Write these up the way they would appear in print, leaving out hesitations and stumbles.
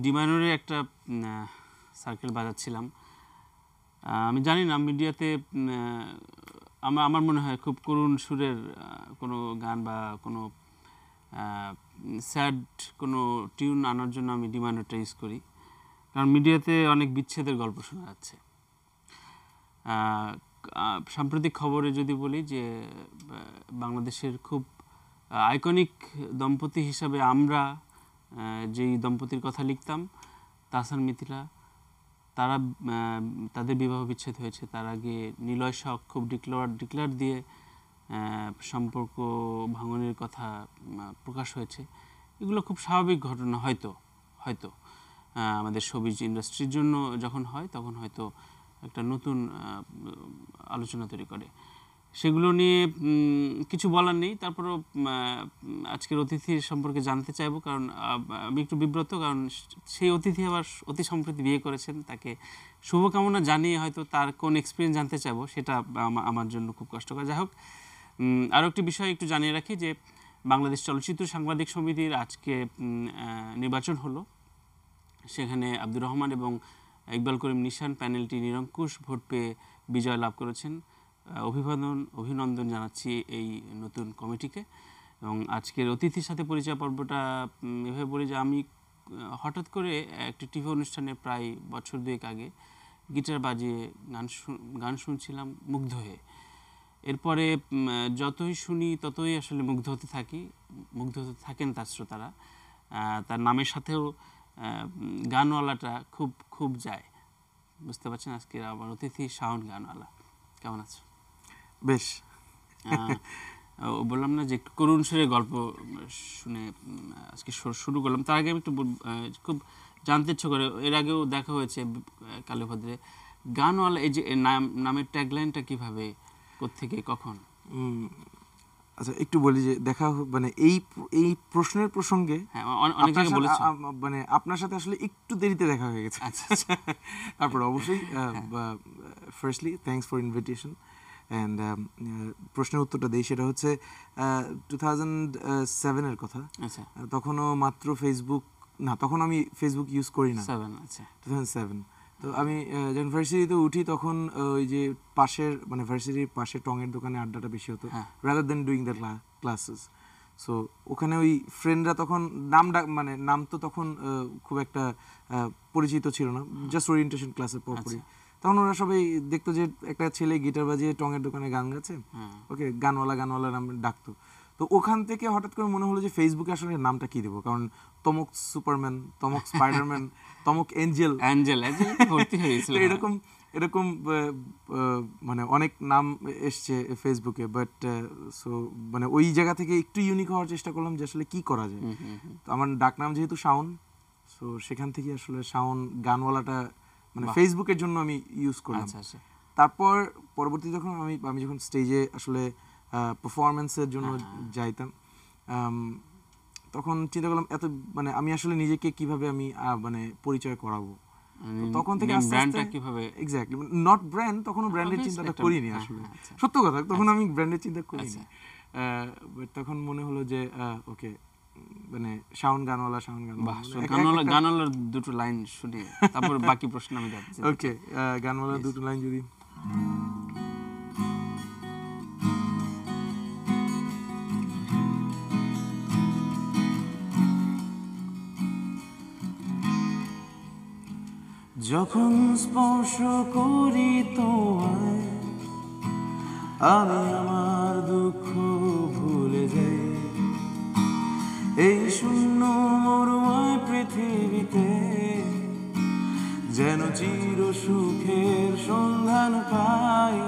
D মাইনরে একটা circle বাজাচ্ছিলাম। আমি জানি না মিডিয়াতে আমার মনে হয় খুব করুণ সুরের কোনো গান বা কোনো স্যাড কোনো টিউন আনার জন্য আমি ডি মাইনরটা ইউজ করি, কারণ মিডিয়াতে অনেক বিচ্ছেদের গল্প শোনা যাচ্ছে। সাম্প্রতিক খবরে যদি বলি যে বাংলাদেশের খুব আইকনিক দম্পতি হিসাবে আমরা যেই দম্পতির কথা লিখতাম, তাহসান মিথিলা, তারা তাদের বিবাহ বিচ্ছেদ হয়েছে। তার আগে নিলয় শখ খুব ডিক্লার দিয়ে সম্পর্ক ভাঙনের কথা প্রকাশ হয়েছে। এগুলো খুব স্বাভাবিক ঘটনা, হয়তো আমাদের শোবিজ ইন্ডাস্ট্রির জন্য যখন হয় তখন হয়তো একটা নতুন আলোচনা তৈরি করে। সেগুলো নিয়ে কিছু বলার নেই। তারপরেও আজকের অতিথির সম্পর্কে জানতে চাইবো, কারণ আমি একটু বিব্রত, কারণ সেই অতিথি আবার অতি সম্প্রতি বিয়ে করেছেন। তাকে শুভকামনা জানিয়ে হয়তো তার কোন এক্সপিরিয়েন্স জানতে চাইবো, সেটা আমার জন্য খুব কষ্টকর। যাই হোক, আরও একটি বিষয় একটু জানিয়ে রাখি যে বাংলাদেশ চলচ্চিত্র সাংবাদিক সমিতির আজকে নির্বাচন হলো। সেখানে আব্দুর রহমান এবং ইকবাল করিম নিশান প্যানেলটি নিরঙ্কুশ ভোট পেয়ে বিজয় লাভ করেছেন। অভিনন্দন জানাচ্ছি এই নতুন কমিটিকে। এবং আজকের অতিথির সাথে পরিচয় পর্বটা এভাবে বলি যে আমি হঠাৎ করে একটি টিভি অনুষ্ঠানে প্রায় বছর দুয়েক আগে গিটার বাজিয়ে গান শুনছিলাম মুগ্ধ হয়ে। এরপরে যতই শুনি ততই আসলে মুগ্ধ হতে থাকেন তার শ্রোতারা। তার নামের সাথেও গানওয়ালাটা খুব যায়। বুঝতে পারছেন, আজকের আমার অতিথি শাওন গানওয়ালা। কেমন আছো? বেশ। বললাম না যে একটু করুণ সুরের গল্প শুনে আজকে শুরু করলাম। তার আগে আমি একটু খুব জানতে ইচ্ছে করে, এর আগেও দেখা হয়েছে কালীভদ্রে, গানওয়ালা এই যে নামের ট্যাগলাইনটা কিভাবে, কোত্থেকে, কখন? আচ্ছা, একটু বলি যে দেখা মানে এই প্রশ্নের প্রসঙ্গে মানে আপনার সাথে আসলে একটু দেরিতে দেখা হয়ে গেছে। আচ্ছা। তারপর অবশ্যই firstly thanks for invitation. And প্রশ্নের উত্তরটা দিই, সেটা হচ্ছে 2007-এর কথা। আচ্ছা। তখনও মাত্র তখন আমি ফেসবুক ইউজ করি না। 2007। তো আমি যখন ভার্সিটিতে উঠি তখন ওই যে মানে ভার্সিটির পাশে টঙের দোকানে আড্ডাটা বেশি হতো, rather than doing the classes. So ওখানে ওই ফ্রেন্ডরা তখন নাম তো তখন খুব একটা পরিচিত ছিল না, জাস্ট ওরিয়েন্টেশন ক্লাসের পরপরই। তখন ওরা সবাই দেখতো যে একটা ছেলে গিটার বাজিয়ে টঙের দোকানে গান গাচ্ছে, ওকে গানওয়ালা নাম ডাকতো। তো ওখান থেকে হঠাৎ করে মনে হলো যে ফেসবুকে আসলে নামটা কি দেবো, কারণ তমক সুপারম্যান, তমক স্পাইডারম্যান, তমক এঞ্জেল এরকম মানে অনেক নাম এসছে ফেসবুকে। বাট সো মানে ওই জায়গা থেকে একটু ইউনিক হওয়ার চেষ্টা করলাম যে আসলে কি করা যায়। তো আমার ডাকনাম যেহেতু শাওন, সো সেখান থেকে আসলে শাওন গানওয়ালাটা মানে ফেসবুকের জন্য আমি ইউজ করলাম। তারপর পরবর্তী যখন আমি যখন স্টেজে আসলে পারফরমেন্সের জন্য যাইতাম, তখন চিন্তা করলাম মানে আমি আসলে নিজেকে কিভাবে আমি মানে পরিচয় করাবো। তখন থেকে ব্র্যান্ডটা কিভাবে, এক্স্যাক্টলি নট ব্র্যান্ড, তখনও ব্র্যান্ডের চিন্তাটা করিনি আসলে, সত্য কথা। তখন আমি ব্র্যান্ডের চিন্তা করিনি। বাট তখন মনে হলো যে ওকে, মানে শাওন গানওয়ালা। গানওয়ালার দুটো লাইন শুনি, তারপর বাকি প্রশ্ন আমি যাচ্ছি। ওকে, গানওয়ালার দুটো লাইন যদি যখন স্পর্শ করি তোমায়, আমি আমার দুঃখ ভুলে যাই। এই শূন্য মরুময় পৃথিবীতে যেন চির সুখের সন্ধান পাই।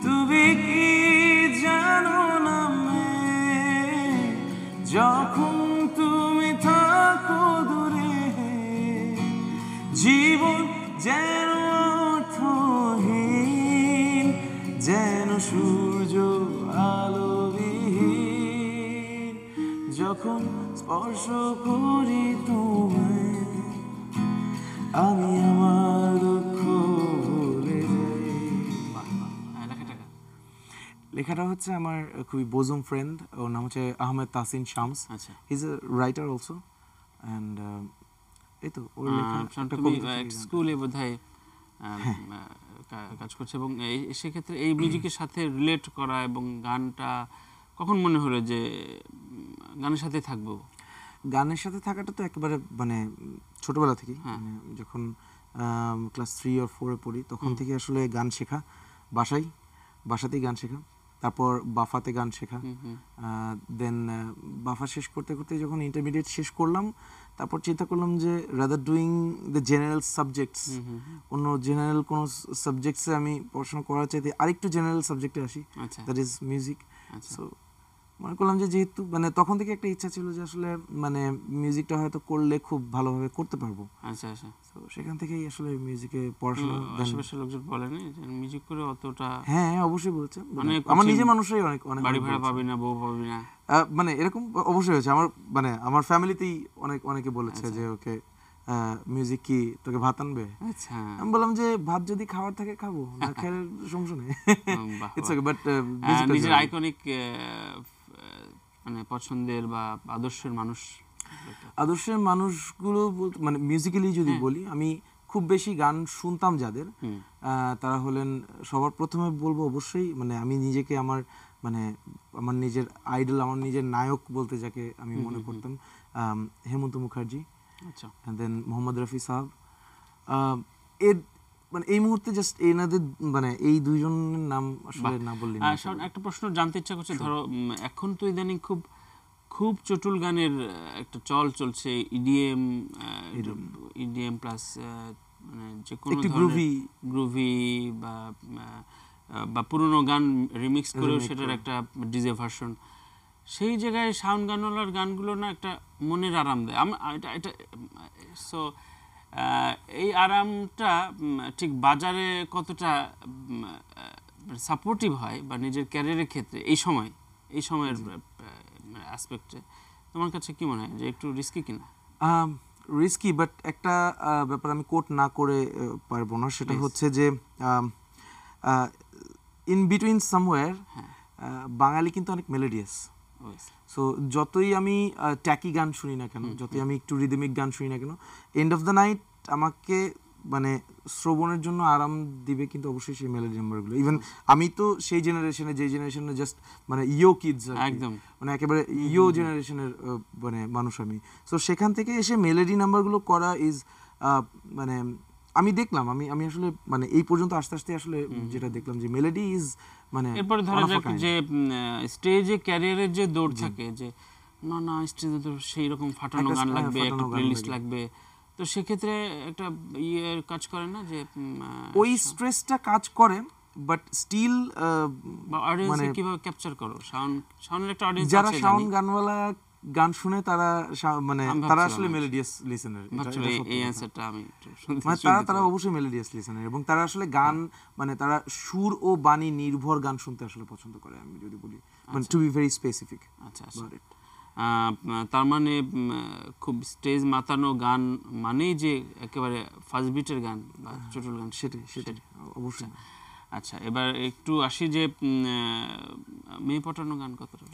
তুমি কি জানো না যখন তুমি থাকো দূরে, জীবন যেন অর্থহীন, যেন সূর্য আলোবিহীন। যখন স্পর্শ করি তোমায়, আমি আমার দুঃখ ভুলে যাই। লেখাটা হচ্ছে আমার খুবই বোজম ফ্রেন্ড, ওর নাম হচ্ছে Ahmed Tahsin Shams. He is a writer also, and এই তো ওর লেখা একটা তুমি কবিতা থেকে স্কুলে বোধহয় কাজ করছে, এবং সেক্ষেত্রে এই মিউজিকের সাথে রিলেট করা এবং গানটা কখন মনে হলো যে গানের সাথে থাকবো? গানের সাথে থাকাটা তো একেবারে মানে ছোটবেলা থেকেই, মানে যখন ক্লাস 3 or 4 পড়ি তখন থেকে আসলে গান শেখা, বাসাতেই গান শেখা, তারপর বাফাতে গান শেখা, দেন বাফা শেষ করতে করতে যখন ইন্টারমিডিয়েট শেষ করলাম তারপর চিন্তা করলাম যে rather doing the general subjects, অন্য জেনারেল কোনো সাবজেক্টসে আমি পড়াশোনা করার চাইতে আরেকটু জেনারেল সাবজেক্টে আসি, দ্যাট ইজ মিউজিক। সো মনে করলাম যে যেহেতু মানে তখন থেকে একটা ইচ্ছা ছিল যে আসলে মানে মিউজিকটা হয়তো করলে খুব ভালোভাবে করতে পারবো। আচ্ছা আচ্ছা। তো সেখান থেকেই আসলে মিউজিকে পড়াশোনা। আশেপাশের লোকজন বলেনি যে মিউজিক করে অতটা? হ্যাঁ অবশ্যই বলছে, আমার নিজের মানুষরাই অনেক বাড়ি ভাড়া পাবি না, বউ পাবি না, মানে এরকম অবশ্যই হয়েছে। মানে আমার ফ্যামিলিতেই অনেকে বলেছে যে ওকে মিউজিক কি তোকে ভাত আনবে? আচ্ছা, আমি বললাম যে ভাত যদি খাওয়ার থাকে খাবো, না খেলে সমস্যা নেই। ইটস ওকে, বাট নিজের আইকনিক মানে পছন্দের বা আদর্শের মানুষগুলো মানে মিউজিক্যালি যদি বলি, আমি খুব বেশি গান শুনতাম যাদের, তারা হলেন সবার প্রথমে বলবো অবশ্যই মানে আমি নিজেকে আমার নিজের আইডল, আমার নিজের নায়ক বলতে যাকে আমি মনে করতাম, হেমন্ত মুখার্জি, আচ্ছা, দেন মোহাম্মদ রফি সাহেব। এর মানে এই মুহূর্তে জাস্ট এনাদের মানে এই দুইজনের নাম আসলে না বললে। একটা প্রশ্ন জানতে ইচ্ছা করছে, ধরো এখন তো ইদানিং খুব চটুল গানের একটা চলছে, ইডিএম প্লাস মানে যে কোনো গ্রুভি বা পুরনো গান রিমিক্স করেও সেটার একটা ডিজে ভার্সন। সেই জায়গায় সাউন্ড গানওয়ালার গানগুলো না একটা মনের আরাম দেয়। এটা সো এই আরামটা ঠিক বাজারে কতটা সাপোর্টিভ হয় বা নিজের ক্যারিয়ারের ক্ষেত্রে এই সময়ের অ্যাসপেক্টে তোমার কাছে কি মনে হয় যে একটু রিস্কি কিনা? রিস্কি, বাট একটা ব্যাপার আমি কোট না করে পারবো না, সেটা হচ্ছে যে ইন বিটুইন সামওয়্যার বাঙালি কিন্তু অনেক মেলোডিয়াস। সো যতই আমি ট্যাকি গান শুনি না কেন, যতই আমি একটু রিদমিক গান শুনি না কেন, এন্ড অফ দ্য নাইট আমাকে মানে শ্রবণের জন্য আরাম দিবে কিন্তু অবশ্যই সেই মেলোডি নাম্বারগুলো। ইভেন আমি তো সেই জেনারেশনে, যে জেনারেশনে জাস্ট মানে ইয়ো কিডস, একদম মানে একেবারে ইয়ো জেনারেশনের মানে মানুষ আমি। সো সেখান থেকে এসে মেলোডি নাম্বারগুলো করা ইজ মানে আমি দেখলাম, আমি আসলে মানে এই পর্যন্ত আস্তে আস্তে আসলে যেটা দেখলাম যে মেলোডি ইজ মানে এরপরে ধরা যাক যে স্টেজে ক্যারিয়ারের যে দৌড় থাকে, যে না স্টেজে তো সেই রকম ফাটানো গান লাগবে, একটা প্লেলিস্ট লাগবে, তো সেক্ষেত্রে একটা কাজ করে না যে ওই স্ট্রেসটা কাজ করে, বাট স্টিল অডিয়েন্সকে কিভাবে ক্যাপচার করো? সাউন্ডের একটা অডিয়েন্স আছে, যারা সাউন্ড গানওয়ালা গান শুনে তারা মানে তারা আসলে মেলোডিয়াস লিসেনার। এই অ্যানসারটা আমি মানে তারা অবশ্যই মেলোডিয়াস লিসেনার, এবং তারা আসলে গান মানে তারা সুর ও বাণী নির্ভর গান শুনতে আসলে পছন্দ করে, আমি যদি বলি মানে টু বি ভেরি স্পেসিফিক। আচ্ছা, তার মানে খুব স্টেজ মাতানো গান মানেই যে একেবারে ফার্স্ট বিটের গান বা চটুল গান, সেটাই অবশ্যই। আচ্ছা, এবার একটু আসি যে মেয়ে পটানো গান কতটা?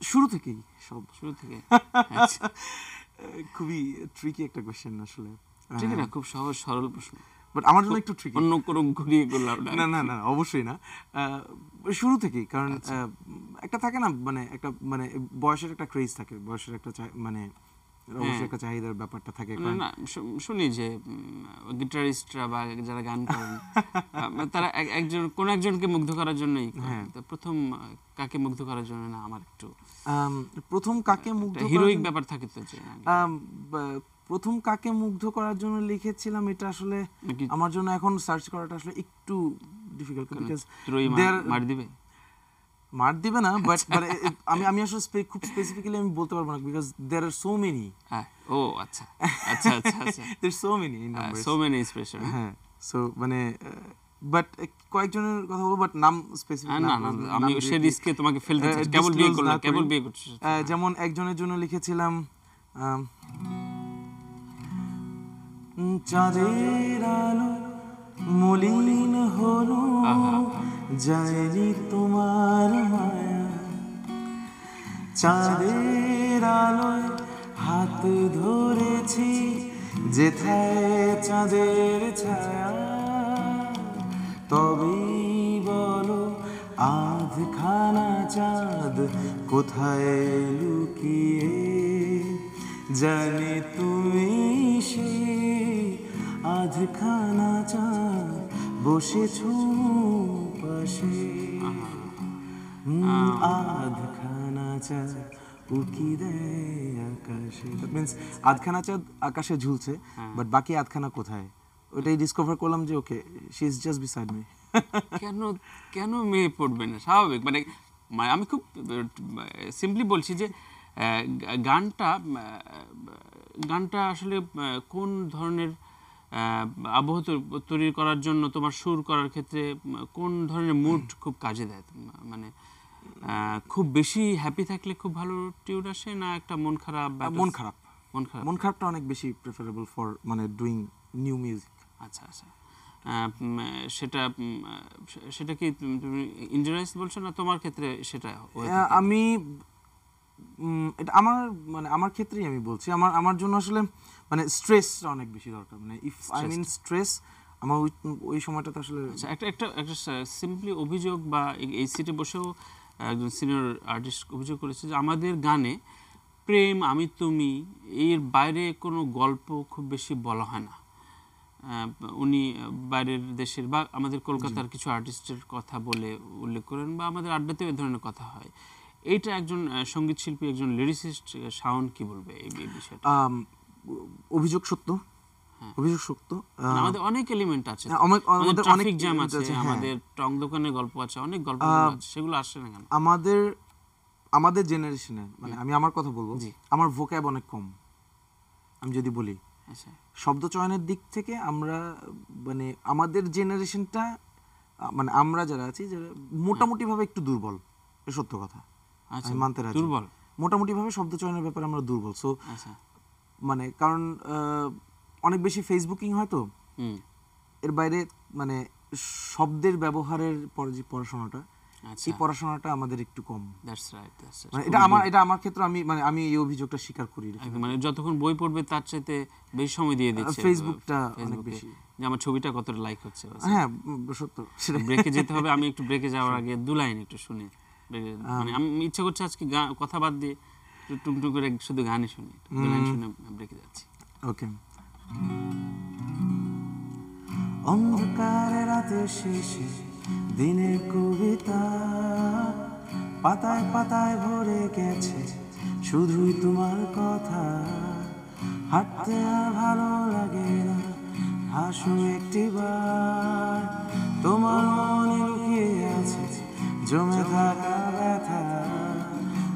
শুরু থেকে খুবই ট্রিকি একটা কোশ্চেন আসলে। ঠিক না, খুব সহজ সরল প্রশ্ন, বাট আমার জন্য একটু ট্রিকি। অন্য কোনো ঘুরিয়ে করলাম না অবশ্যই না, শুরু থেকেই। কারণ একটা থাকে না মানে একটা মানে বয়সের একটা ক্রেজ থাকে, বয়সের একটা মানে অবশ্যই একটা চাহিদার ব্যাপারটা থাকে। না শুনি যে গিটারিস্টরা বা যারা গান করেন তারা কোন একজনকে মুগ্ধ করার জন্যই, প্রথম কাকে মুগ্ধ করার জন্য না, আমার একটু প্রথম কাকে মুগ্ধ হিরোইক ব্যাপার থাকে তো, প্রথম কাকে মুগ্ধ করার জন্য লিখেছিলাম, এটা আসলে আমার জন্য এখন সার্চ করাটা আসলে একটু ডিফিকাল্ট, বিকজ মার দিবে না, বাট আমি আসলে খুব স্পেসিফিক্যালি আমি বলতে পারবো না, because there are so many. ও আচ্ছা there so many numbers, so many expression. হ্যাঁ, সো মানে বাট কয়েকজনের কথা বলবো, বাট নাম স্পেসিফিক না, আমি সেই রিস্কে তোমাকে ফেলতে চাই, কেবল বিয়ে করছিস। যেমন একজনের জন্য লিখেছিলাম চাঁদের আলো মলিন হলো, যায়নি তোমার মায়া, চাঁদের আলোয় হাত ধরেছি যেথায় চাঁদের ছায়া তবেই বলো আধখানা চাঁদ কোথায় লুকিয়ে জানি তুমি সে আধখানা চাঁদ বসেছো পাশে আধখানা চাঁদ উকি দেয় আকাশে দ্যাট মিন্স আধখানা চাঁদ আকাশে ঝুলছে বাট বাকি আধখানা কোথায় ওটাই ডিসকভার করলাম যে okay she is just beside me কেন কেন মেয়ে পড়বে না স্বাভাবিক মানে আমি খুব সিম্পলি বলছি যে গানটা আসলে কোন ধরনের আবহ তৈরি করার জন্য তোমার সুর করার ক্ষেত্রে কোন ধরনের মুড খুব কাজে দেয় মানে খুব বেশি হ্যাপি থাকলে খুব ভালো টিউন আসে না একটা মন খারাপটা অনেক বেশি প্রেফারেবল ফর মানে ডুইং নিউ মিউজিক আচ্ছা আচ্ছা সেটা কি তুমি ইনজুরিয়াস বলছো না তোমার ক্ষেত্রে সেটা আমি এটা আমার ক্ষেত্রেই আমি বলছি আমার জন্য আসলে মানে স্ট্রেসটা অনেক বেশি দরকার মানে ইফ আই মিন স্ট্রেস আমার ওই সময়টাতে আসলে একটা সিম্পলি অভিযোগ বা এই সিটে বসেও একজন সিনিয়র আর্টিস্ট অভিযোগ করেছে যে আমাদের গানে প্রেম আমি তুমি এর বাইরে কোনো গল্প খুব বেশি বলা হয় না উনি বাইরের দেশের বা আমাদের কলকাতার কিছু আর্টিস্টের কথা বলে উল্লেখ করেন বা আমাদের আড্ডাতেও এ ধরনের কথা হয় এইটা একজন সঙ্গীত শিল্পী একজন লিরিসিস্ট শাওন কি বলবে এই বিষয়টা অভিযোগ সত্য আমাদের অনেক এলিমেন্ট আছে আমাদের ট্রাফিক জ্যাম আছে আমাদের টং দোকানের গল্প আছে অনেক গল্প আছে সেগুলো আসে না কেন আমাদের জেনারেশনে মানে আমি আমার কথা বলবো আমার ভোক্যাব অনেক কম আমি যদি বলি আচ্ছা শব্দ চয়নের দিক থেকে আমরা মানে আমাদের জেনারেশনটা মানে আমরা যারা আছি যারা মোটামুটি ভাবে একটু দুর্বল এটা সত্য কথা আমি মানতে রাজি দুর্বল মোটামুটি ভাবে শব্দ চয়নের ব্যাপারে আমরা দুর্বল সো মানে কারণ অনেক বেশি ফেসবুকিং হয় তো এর বাইরে মানে শব্দের ব্যবহারের পরে যে পড়াশোনাটা এই পড়াশোনাটা আমাদের একটু কম মানে এটা আমার ক্ষেত্রে আমি এই অভিযোগটা স্বীকার করি মানে যতক্ষণ বই পড়বে তার চাইতে বেশি সময় দিয়ে দিচ্ছে ফেসবুকটা অনেক বেশি যে আমার ছবিটা কতটা লাইক হচ্ছে হ্যাঁ সত্য সেটা ব্রেকে যেতে হবে আমি একটু ব্রেকে যাওয়ার আগে দু লাইন একটু শুনি মানে আমি ইচ্ছা করছে আজকে কথা বাদ দিয়ে টুকটুক করে শুধু গানই শুনি দু লাইন শুনে ব্রেকে যাচ্ছি ওকে অন্ধকার রাতের শেষে দিনের কবিতা পাতায় পাতায় ভরে গেছে শুধুই তোমার কথা হাঁটতে আর ভালো লাগে না হাসু একটিবার তোমার মনে লুকিয়ে আছে জমে থাকা ব্যথা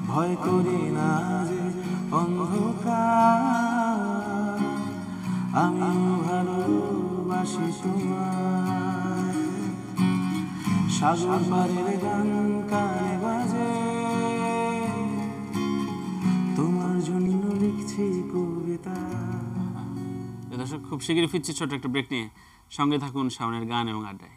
ভয় করি না যে অন্ধকার আমিও ভালোবাসি তোমায় সাগর পাড়ের গান কানে বাজে তোমার জন্য লিখছি কবিতা দর্শক খুব শীঘ্রই ফিরছি ছোট একটা ব্রেক নিয়ে সঙ্গে থাকুন শাওনের গান এবং আড্ডায়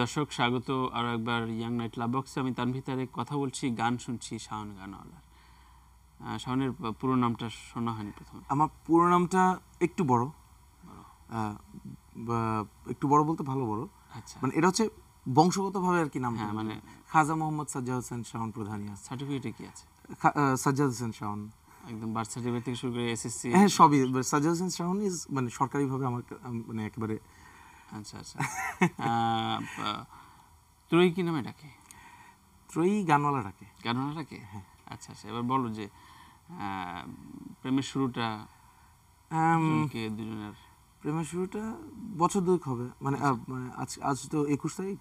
দর্শক স্বাগত আরো একবার ইয়াং নাইট লাভ বক্সে আমি তার ভিতরে কথা বলছি গান শুনছি শাওন গানওয়ালার শাওনের পুরো নামটা শোনা হয়নি প্রথমে আমার পুরো নামটা একটু বড় বলতে ভালো বড় আচ্ছা মানে এটা হচ্ছে বংশগতভাবে আর কি নাম হ্যাঁ মানে খাজা মোহাম্মদ সাজ্জাদ হোসেন শাওন প্রধানিয়া সার্টিফিকেটে কি আছে সাজ্জাদ হোসেন শাওন একদম বার্থ সার্টিফিকেট থেকে শুরু করে এসএসসি হ্যাঁ সবই সাজ্জাদ হোসেন শাওন ইজ মানে সরকারিভাবে আমার মানে একেবারে আচ্ছা আচ্ছা ত্রয়ী কি নামে ডাকে ত্রয়ী গানওয়ালা ডাকে হ্যাঁ আচ্ছা আচ্ছা এবার বলো যে প্রেমের শুরুটা দুজনের প্রেমের শুরুটা বছর দুয়েক হবে মানে আজ তো 21 তারিখ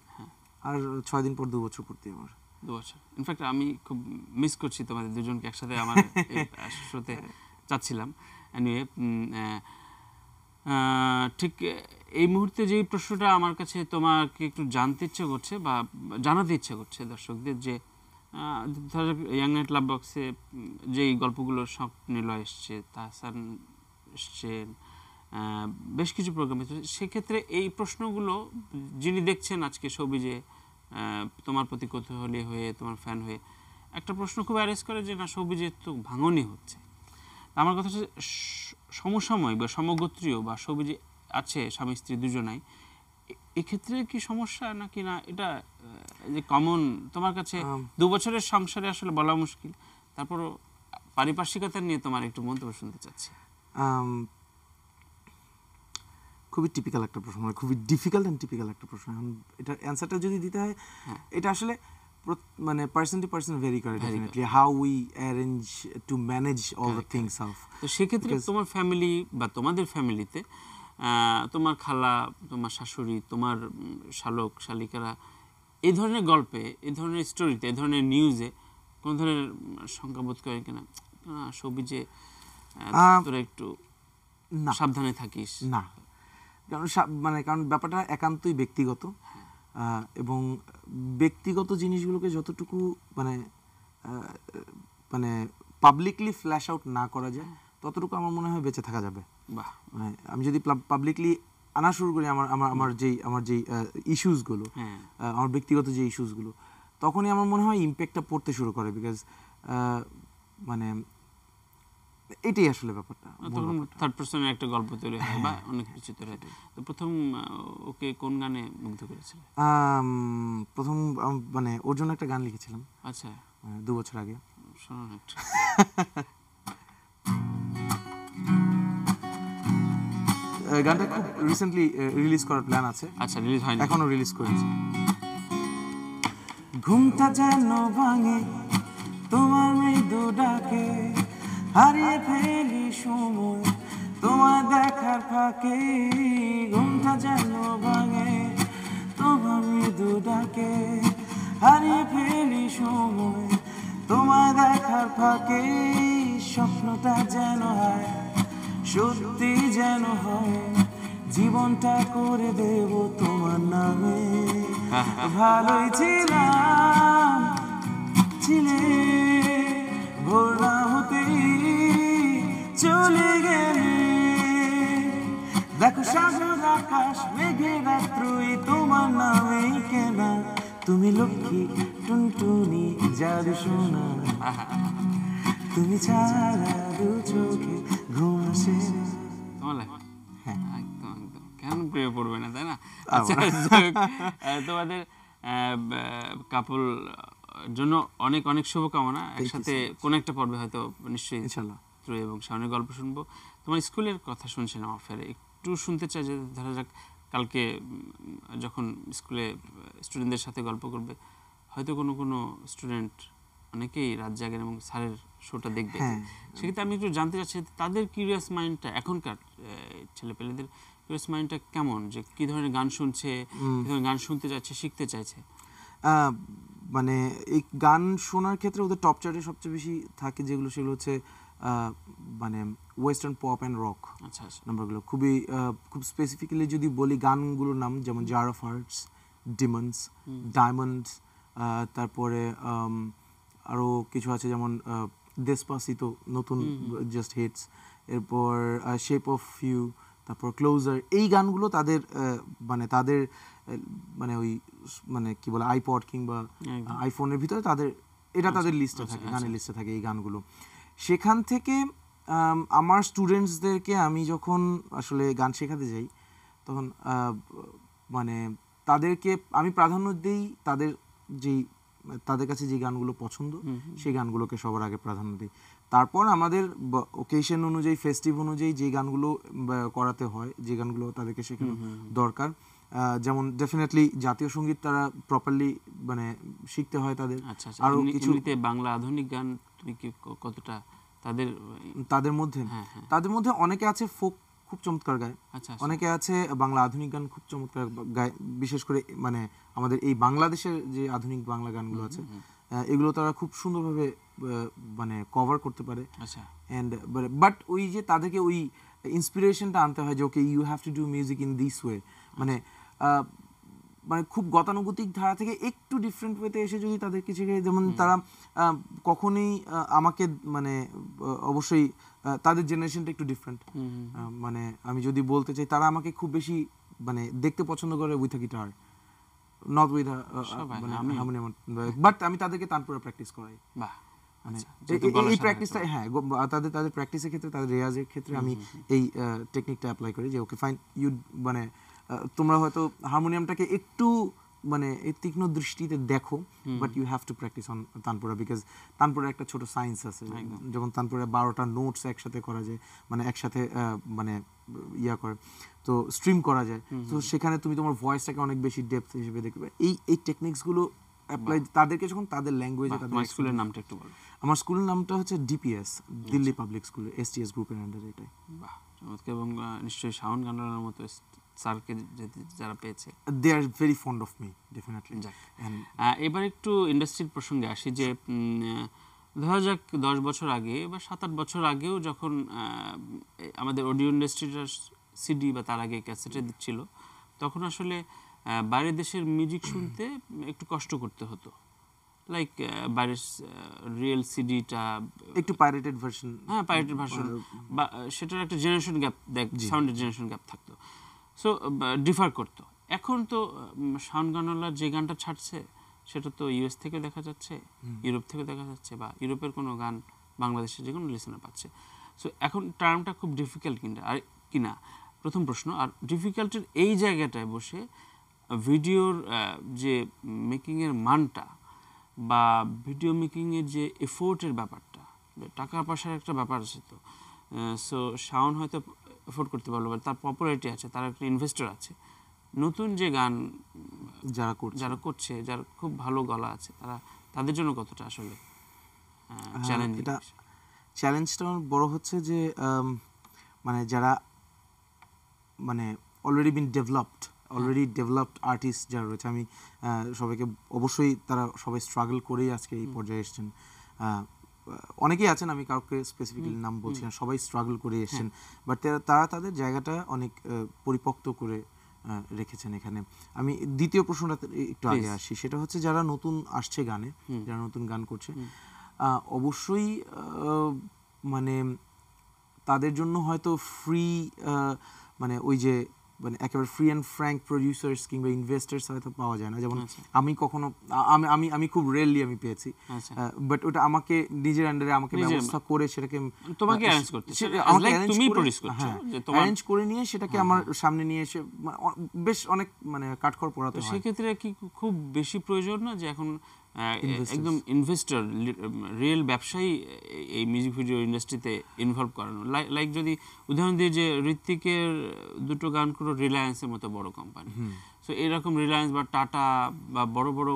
আর 6 দিন পর 2 বছর পূর্তি আমার 2 বছর ইনফ্যাক্ট আমি খুব মিস করছি তোমাদের দুজনকে একসাথে আমার শোতে চাচ্ছিলাম এনিওয়ে ঠিক এই মুহূর্তে যেই প্রশ্নটা আমার কাছে তোমাকে একটু জানতে ইচ্ছে করছে বা জানাতে ইচ্ছে করছে দর্শকদের, যে ধরো ইয়াং নাইট লাভ বক্সে যেই গল্পগুলো স্বপ্নিলয় এসছে, তাহসান এসছেন, বেশ কিছু প্রোগ্রাম হচ্ছে, সেক্ষেত্রে এই প্রশ্নগুলো যিনি দেখছেন আজকে সবিজে তোমার প্রতি কৌতূহলী হয়ে, তোমার ফ্যান হয়ে একটা প্রশ্ন খুব অ্যারেজ করে যে না, সবিজে তো ভাঙনই হচ্ছে। আমার কথা হচ্ছে সমসাময়িক বা সমগোত্রীয় বা সবিজে আছে স্বামী স্ত্রী দুজনাই, এক্ষেত্রে কি সমস্যা নাকি না, এটা যে কমন তোমার কাছে 2 বছরের সংসারে আসলে বলা মুশকিল, তারপরও পারিপার্শ্বিকতা নিয়ে তোমার একটু মন্তব্য শুনতে চাচ্ছি। খুবই টিপিক্যাল একটা প্রশ্ন, মানে খুবই ডিফিকাল্ট অ্যান্ড টিপিক্যাল একটা প্রশ্ন। এখন এটার অ্যান্সারটা যদি দিতে হয়, এটা আসলে মানে পার্সন টু পার্সন ভেরি করে definitely, how we arrange to manage all the things of. তো সেক্ষেত্রে তোমার ফ্যামিলি বা তোমাদের ফ্যামিলিতে তোমার খালা, তোমার শাশুড়ি, তোমার শালক শালিকারা এই ধরনের গল্পে, এই ধরনের স্টোরিতে, এই ধরনের নিউজে কোন ধরনের শঙ্কাবোধ করে কিনা, সবিজে তোরা একটু সাবধানে থাকিস? না, কারণ ব্যাপারটা একান্তই ব্যক্তিগত, এবং ব্যক্তিগত জিনিসগুলোকে যতটুকু মানে পাবলিকলি ফ্ল্যাশ আউট না করা যায়, ততটুকু আমার মনে হয় বেঁচে থাকা যাবে। মানে আমি যদি পাবলিকলি আনা শুরু করি আমার যেই ইস্যুসগুলো, আমার ব্যক্তিগত যে ইস্যুসগুলো, তখনই আমার মনে হয় ইম্প্যাক্টটা পড়তে শুরু করে, বিকজ মানে এটাই আসলে ব্যাপারটা। তখন থার্ড পারসনের একটা গল্প তৈরি হয় বা অনেক কিছু তৈরি হয়। তো প্রথম ওকে কোন গানে মুগ্ধ করেছিল? প্রথম মানে ওর জন্য একটা গান লিখেছিলাম। আচ্ছা, 2 বছর আগে। শোনান একটু। গানটা খুব রিসেন্টলি রিলিজ করার প্ল্যান আছে। আচ্ছা, রিলিজ হয়নি এখনো, রিলিজ করেছি। ঘুমটা যেন ভাঙে তোমার মৃদু ডাকে, হারিয়ে ফেলি সময় তোমার দেখার ফাঁকে। ঘুমটা যেন ভাঙে তোমার মৃদু ডাকে, হারিয়ে ফেলি সময় তোমার দেখার ফাঁকে। স্বপ্নটা যেন হয় সত্যি, যেন হয় জীবনটা করে দেব তোমার নামে। ভালোই ছিলাম, ছিলে ভোর না হতেই চলে গেলে। দেখো সাগর আকাশ মেঘে রাত্রই তোমার নামেই কেনা। তুমি লক্ষ্মী টুনটুনি জাদু সোনা, তুমি ছাড়া 2 চোখে ঘুম আসে না। একদম একদম, কেন প্রিয় পড়বে না, তাই না? তোমাদের কাপল জন্য অনেক অনেক শুভকামনা। একসাথে কোন একটা পর্বে হয়তো নিশ্চয়ই ইনশাআল্লাহ ত্রয়ী এবং শাওনের গল্প শুনবো। তোমার স্কুলের কথা শুনছিলাম অফারে, একটু শুনতে চাই যে ধরা যাক কালকে যখন স্কুলে স্টুডেন্টদের সাথে গল্প করবে, হয়তো কোনো স্টুডেন্ট অনেকেই রাত জাগেন এবং স্যারের শোটা দেখবে, সেক্ষেত্রে আমি একটু জানতে চাচ্ছি তাদের কিউরিয়াস মাইন্ডটা, এখনকার ছেলেপেলেদের কিউরিয়াস মাইন্ডটা কেমন, যে কী ধরনের গান শুনছে, কী ধরনের গান শুনতে চাইছে, শিখতে চাইছে। মানে এই গান শোনার ক্ষেত্রে ওদের টপ চার্টে সবচেয়ে বেশি থাকে যেগুলো, সেগুলো হচ্ছে মানে ওয়েস্টার্ন পপ অ্যান্ড রক। আচ্ছা আচ্ছা, নাম্বারগুলো খুব স্পেসিফিক্যালি যদি বলি গানগুলোর নাম, যেমন jar of hearts, demons, diamonds, তারপরে আরও কিছু আছে যেমন দেসপাসিতো নতুন জাস্ট হিটস, এরপর শেপ অফ ইউ, তারপর ক্লোজার। এই গানগুলো তাদের মানে ওই মানে কি বলে আইপড কিংবা আইফোনের ভিতরে তাদের লিস্টে থাকে, গানের লিস্টে থাকে এই গানগুলো। সেখান থেকে আমার স্টুডেন্টসদেরকে আমি যখন আসলে গান শেখাতে যাই, তখন মানে তাদেরকে আমি প্রাধান্য দিই তাদের কাছে যে গানগুলো পছন্দ, সেই গানগুলোকে সবার আগে প্রাধান্য দিই। তারপর আমাদের ওকেশন অনুযায়ী, ফেস্টিভ অনুযায়ী যে গানগুলো করাতে হয়, যে গানগুলো তাদেরকে শেখানো দরকার, যেমন ডেফিনেটলি জাতীয় সঙ্গীত তারা প্রপারলি মানে শিখতে হয় তাদের। আরো কিছু বাংলা আধুনিক গান তুমি কি কতটা তাদের মধ্যে অনেকে আছে ফোক খুব চমৎকার গায়, অনেকে আছে বাংলা আধুনিক গান খুব চমৎকার গায়। বিশেষ করে মানে আমাদের এই বাংলাদেশের যে আধুনিক বাংলা গানগুলো আছে, এগুলো তারা খুব সুন্দরভাবে মানে কভার করতে পারে। বাট ওই যে তাদেরকে ওই ইন্সপিরেশনটা আনতে হয় যে okay you have to do music in this way, মানে মানে খুব গতানুগতিক ধারা থেকে একটু ডিফারেন্ট ওয়েতে এসে যদি তাদের কিছু, যেমন তারা কখনোই আমাকে মানে অবশ্যই তাদের জেনারেশনটা একটু ডিফারেন্ট, মানে আমি যদি বলতে চাই তারা আমাকে খুব বেশি মানে দেখতে পছন্দ করে with a guitar, not with harmonium, but আমি তাদেরকে তানপুরা প্র্যাকটিস করাই। এই প্র্যাকটিসটা, হ্যাঁ, তাদের প্র্যাকটিসের ক্ষেত্রে, তাদের রেয়াজের ক্ষেত্রে আমি এই টেকনিকটা অ্যাপ্লাই করি যে ওকে ফাইন ইউ, মানে তোমরা হয়তো হারমোনিয়ামটাকে একটু মানে এই তীক্ষ্ণ দৃষ্টিতে দেখো, but you have to practice on tanpura, because tanpura একটা ছোট সায়েন্স আছে, যেমন তানপুরা 12টা নোটস একসাথে করা যায়, মানে একসাথে মানে ইয়া করে, তো স্ট্রিম করা যায়, তো সেখানে তুমি তোমার ভয়েসটাকে অনেক বেশি ডেপথ হিসেবে দেখবে। এই টেকনিক্সগুলো অ্যাপ্লাই তাদেরকে যখন তাদের ল্যাঙ্গুয়েজে। তাদের স্কুলের নামটা একটু বলো। আমার স্কুলের নামটা হচ্ছে DPS, Delhi public school, STS গ্রুপের আন্ডারে। এটাই। বাহ, চমৎকার। এবং নিশ্চয়ই শাওন গান্ডালার মতো স্যারকে যারা পেয়েছে, they are very fond of me, definitely. এবার একটু ইন্ডাস্ট্রির প্রসঙ্গে আসি, যে ধরা যাক 10 বছর আগে বা 7-8 বছর আগেও যখন আমাদের অডিও ইন্ডাস্ট্রিটা সিডি বা তার আগে ক্যাসেটে দিচ্ছিল, তখন আসলে বাইরের দেশের মিউজিক শুনতে একটু কষ্ট করতে হতো, লাইক বাইরের রিয়েল সিডিটা একটু পাইরেটেড ভার্সন, হ্যাঁ পাইরেটেড ভার্সন, বা সেটার একটা জেনারেশন গ্যাপ, সাউন্ডের জেনারেশন গ্যাপ থাকতো, সো ডিফার করতো। এখন তো শাওন গান্ডালার যে গানটা ছাড়ছে সেটা তো ইউএস থেকে দেখা যাচ্ছে, ইউরোপ থেকে দেখা যাচ্ছে, বা ইউরোপের কোনো গান বাংলাদেশের যে কোনো লিসেনার পাচ্ছে। সো এখন টার্মটা খুব ডিফিকাল্ট কিনা প্রথম প্রশ্ন। আর ডিফিকাল্টের এই জায়গাটায় বসে ভিডিওর যে মেকিংয়ের মানটা বা ভিডিও মেকিংয়ের যে এফোর্টের ব্যাপারটা, টাকা পয়সার একটা ব্যাপার আছে, তো সো শাওন হয়তো এফোর্ড করতে পারলো, তার পপুলারিটি আছে, তার একটা ইনভেস্টর আছে। নতুন যে গান যারা করছে, যার খুব ভালো গলা আছে, তাদের জন্য কতটা আসলে চ্যালেঞ্জ? এটা চ্যালেঞ্জটা বড় হচ্ছে যে মানে যারা মানে অলরেডি ডেভেলপড আর্টিস্ট যারা রয়েছে, আমি সবাইকে অবশ্যই, তারা সবাই স্ট্রাগল করেই আজকে এই পর্যায়ে এসেছেন। অনেকেই আছেন, আমি কাউকে স্পেসিফিক্যালি নাম বলছি না, সবাই স্ট্রাগল করে এসেছেন, বাট তারা তাদের জায়গাটা অনেক পরিপক্ত করে রেখেছেন এখানে। আমি দ্বিতীয় প্রশ্নটা একটু আগে আসি, সেটা হচ্ছে যারা নতুন আসছে গানে, যারা নতুন গান করছে, অবশ্যই মানে তাদের জন্য হয়তো ফ্রি, মানে ওই যে মানে একেবারে ফ্রি অ্যান্ড ফ্র্যাঙ্ক প্রডিউসার্স কিংবা ইনভেস্টার্স হয়তো পাওয়া যায় না। যেমন আমি কখনো আমি খুব রেয়ারলি আমি পেয়েছি, বাট ওটা আমাকে নিজের আন্ডারে আমাকে ব্যবস্থা করে সেটাকে তোমাকে অ্যারেঞ্জ করতে, আমাকে অ্যারেঞ্জ করে নিয়ে সেটাকে আমার সামনে নিয়ে এসে বেশ অনেক মানে কাঠখড় পোড়াতে হয়। সেক্ষেত্রে কি খুব বেশি প্রয়োজন না যে এখন একদম ইনভেস্টর, রিয়েল ব্যবসায়ী এই মিউজিক ভিডিও ইন্ডাস্ট্রিতে ইনভলভ করানো? লাইক যদি উদাহরণ দিয়ে, যে ঋত্বিকের দুটো গান করো রিলায়েন্সের মতো বড় কোম্পানি, সো এরকম রিলায়েন্স বা টাটা বা বড় বড়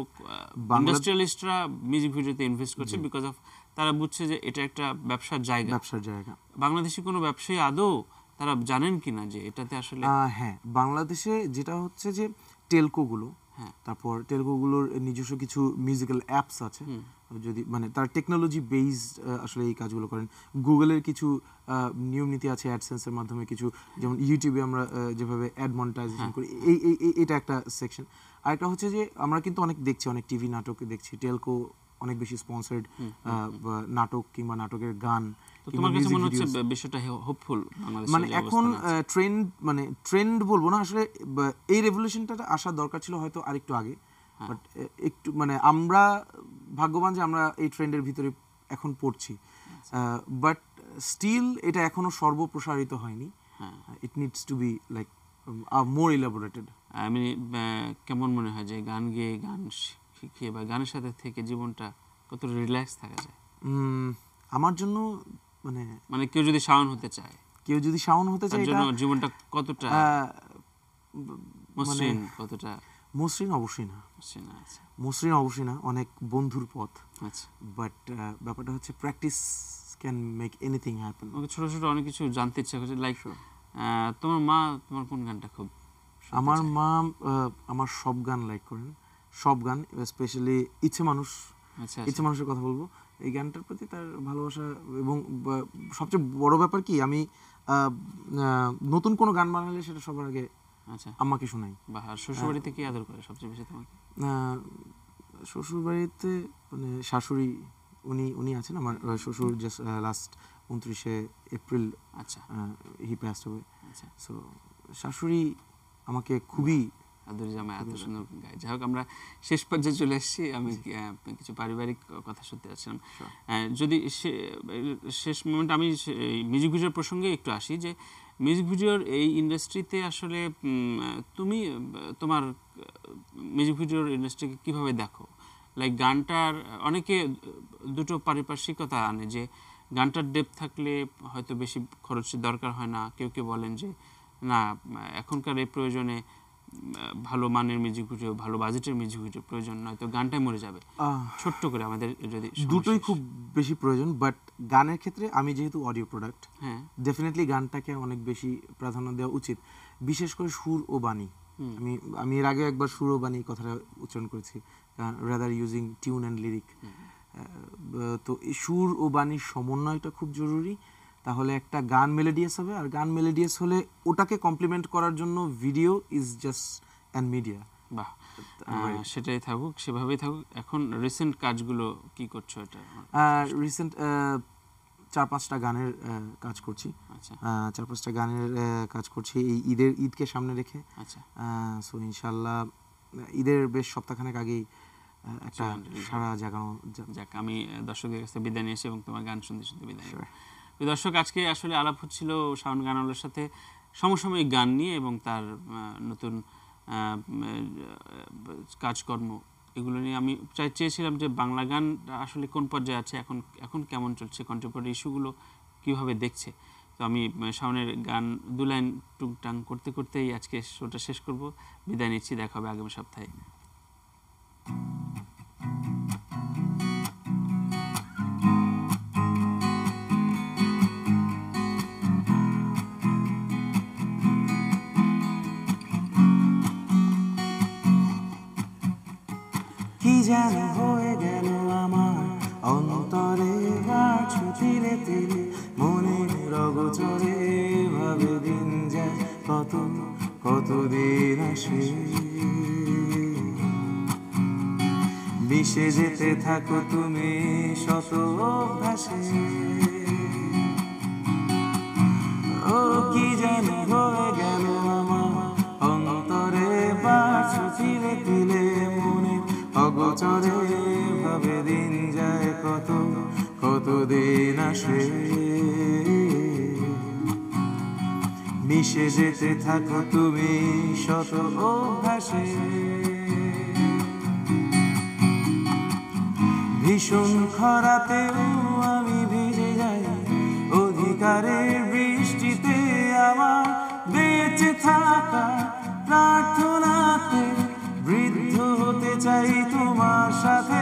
ইন্ডাস্ট্রিয়ালিস্টরা মিউজিক ভিডিওতে ইনভেস্ট করছে, বিকজ অফ তারা বুঝছে যে এটা একটা ব্যবসার জায়গা। বাংলাদেশি কোনো ব্যবসায়ী আদৌ তারা জানেন কিনা যে এটাতে আসলে? হ্যাঁ, বাংলাদেশে যেটা হচ্ছে যে টেলকোগুলো, তারপর টেলকোগুলোর নিজস্ব কিছু মিউজিক্যাল অ্যাপস আছে, যদি মানে তার টেকনোলজি বেসড আসলে এই কাজগুলো করেন। গুগলের কিছু নিয়ম নীতি আছে অ্যাডসেন্সের মাধ্যমে কিছু, যেমন ইউটিউবে আমরা যেভাবে অ্যাড মনিটাইজেশন করি, এটা একটা সেকশন। আরেকটা হচ্ছে যে আমরা কিন্তু অনেক দেখছি, অনেক টিভি নাটক দেখছি, টেলকো অনেক বেশি স্পন্সর্ড নাটক কিংবা নাটকের গান। তোমার কাছে মনে হচ্ছে বিষয়টা হোপফুল? মানে এখন ট্রেন্ড বলবো না, আসলে এই রেভলিউশনটা আসার দরকার ছিল হয়তো আরেকটু আগে, বাট একটু মানে আমরা ভাগ্যবান যে আমরা এই ট্রেন্ডের ভিতরে এখন পড়ছি, বাট স্টিল এটা এখনো সর্বপ্রসারিত হয়নি। It needs to be like more elaborated. আমি কেমন মনে হয় যে গান গেয়ে, গান শিখে বা গানের সাথে থেকে জীবনটা কত রিল্যাক্স থাকা যায়? আমার জন্য মানে কেউ যদি শাওন হতে চায়, জন্য জীবনটা কতটা মসৃণ? কতটা মসৃণ? অবশ্যই না, অনেক বন্ধুর পথ। বাট ব্যাপারটা হচ্ছে practice can make anything happen. ছোট ছোট অনেক কিছু জানতে ইচ্ছা করছে, লাইক তোমার মা তোমার কোন গানটা খুব? আমার মা আমার সব গান লাইক করেন, সব গান, স্পেশালি ইচ্ছে মানুষের কথা বলবো। এই গানটার প্রতি তার ভালোবাসা, এবং সবচেয়ে বড় ব্যাপার কি, আমি নতুন কোনো গান বানালে সেটা সবার আগে আচ্ছা আমাকে শোনাই। বাহ, আর শ্বশুরবাড়িতে কি আদর করে সবচেয়ে বেশি তোমাকে? শ্বশুরবাড়িতে মানে শাশুড়ি, উনি আছেন আমার শ্বশুর, জাস্ট লাস্ট 29শে এপ্রিল আচ্ছা হি পাসড অ্যাওয়ে। আচ্ছা, সো শাশুড়ি আমাকে খুবই আদুরি জামাই এত সুন্দর গায়। যাই হোক, আমরা শেষ পর্যায়ে চলে এসেছি। আমি কিছু পারিবারিক কথা শুনতে চাচ্ছিলাম। যদি শেষ মোমেন্ট আমি মিউজিক ভিডিওর প্রসঙ্গে একটু আসি, যে মিউজিক ভিডিওর এই ইন্ডাস্ট্রিতে আসলে তুমি তোমার মিউজিক ভিডিওর ইন্ডাস্ট্রিকে কীভাবে দেখো? লাইক গানটার অনেকে দুটো পারিপার্শ্বিকতা আনে, যে গানটার ডেপথ থাকলে হয়তো বেশি খরচের দরকার হয় না, কেউ কেউ বলেন যে না, এখনকার এই প্রয়োজনে ভালো মানের মিউজিক ভিডিও, ভালো বাজেটের মিউজিক ভিডিও প্রয়োজন নয়, তো গানটাই মরে যাবে। ছোট্ট করে আমাদের যদি দুটোই খুব বেশি প্রয়োজন, বাট গানের ক্ষেত্রে আমি যেহেতু অডিও প্রোডাক্ট, হ্যাঁ ডেফিনেটলি গানটাকে অনেক বেশি প্রাধান্য দেওয়া উচিত, বিশেষ করে সুর ও বাণী। আমি এর আগে একবার সুর ও বাণী কথাটা উচ্চারণ করেছি, rather using tune and lyric. তো এই সুর ও বাণীর সমন্বয়টা খুব জরুরি, তাহলে একটা গান মেলোডিয়াস হবে, আর গান মেলোডিয়াস হলে ওটাকে কমপ্লিমেন্ট করার জন্য video is just an media. বাহ, সেটাই থাকুক, সেভাবেই থাকুক। এখন রিসেন্ট কাজগুলো কি করছো? এটা রিসেন্ট 4-5টা গানের কাজ করছি। আচ্ছা 4-5টা গানের কাজ করছি এই ঈদকে সামনে রেখে। আচ্ছা, সো ইনশাল্লাহ ঈদের বেশ সপ্তাহখানেক আগেই একটা সারা জাগানো। যাক, আমি দর্শকদের কাছে বিদায় নিয়েছি এবং তোমার গান শুনতে শুনতে বিদায় নেব। দর্শক, আজকে আসলে আলাপ হচ্ছিল শাওন গানওয়ালার সাথে সমসাময়িক গান নিয়ে এবং তার নতুন কাজকর্ম, এগুলো নিয়ে। আমি চেয়েছিলাম যে বাংলা গান আসলে কোন পর্যায়ে আছে, এখন কেমন চলছে, কন্টেম্পোরারি ইস্যুগুলো কীভাবে দেখছে। তো আমি শাওনের গান 2 লাইন টুকটাং করতে করতেই আজকে শোটা শেষ করব। বিদায় নিচ্ছি, দেখা হবে আগামী সপ্তাহে। কি যেন হয়ে গেল আমার অন্তরে, গাছ তিলে তিলে মনের রগচরে, ভাবে দিন যায় কতদিন আসে, মিশে যেতে থাকো তুমি শত অভ্যাসে। ও কি যেন হয়ে গেল আমার অন্তরে, গাছ তিলে তিলে মনের অগোচরে, ভাবে দিন যায় কতদিন আসে, মিশে যেতে থাকো তুমি শত অভ্যাসে। ভীষণ খরাতেও আমি ভিজে যাই অধিকারের বৃষ্টিতে, আমার বেঁচে থাকা প্রার্থনাতে বৃদ্ধ হতে চাই তোমার সাথে।